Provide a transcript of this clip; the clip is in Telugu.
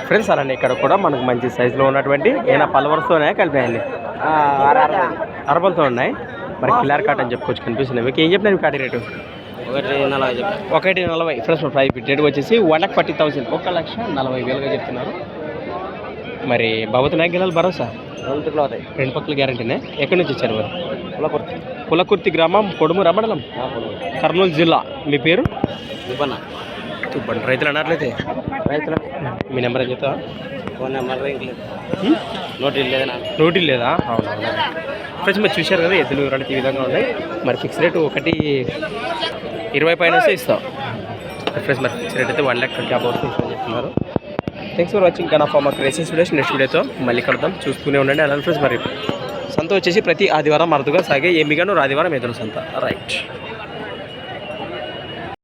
ఫ్రెండ్స్ అలానే ఇక్కడ కూడా మనకు మంచి సైజులో ఉన్నటువంటి ఏమైనా పలవరస్తోనే కలిపాయండి, అరబలతో ఉన్నాయి. మరి కిల్లర్ కాట్ అని చెప్పుకోవచ్చు, కనిపిస్తుంది. మీకు ఏం చెప్పినారు కాటి రేటు? 1,40,000. ఫ్రెండ్స్ ప్రైస్ రేట్ వచ్చేసి 1,40,000, 1,40,000 చెప్తున్నారు. మరి బాబుతున్నాయి గిలాలు భరోసా? రెండు పక్కల గ్యారంటీనే. ఎక్కడి నుంచి వచ్చారు మరి? పులకుర్తి గ్రామం, కొడుమూరు మండలం, కర్నూలు జిల్లా. మీ పేరు? తుబ్బన్. రైతులు అన్నట్లయితే మీ నెంబర్ ఏం చెప్తా? ఫోన్ నెంబర్ నోటీలు లేదా? అవునా. ఫ్రెండ్స్ మీరు చూశారు కదా ఎద్దులు వివరాలు ఈ విధంగా ఉన్నాయి. మరి ఫిక్స్ రేటు 1,20,000 పైన వస్తే ఇస్తాం. ఫ్రెండ్స్ మరి ఫిక్స్ రేట్ అయితే 1,20,000 చెప్తున్నారు. Thanks for watching gun of మాకు రేసింగ్ వీడియోస్. నెక్స్ట్ వీడియోతో మళ్ళీ కలుద్దాం, చూస్తూనే ఉండండి. అలానే ఫ్రెండ్స్ మరి సంత వచ్చేసి ప్రతి ఆదివారం అరుదుగా సాగే ఎమ్మిగాను ఆదివారం ఎదురు సంత. రైట్.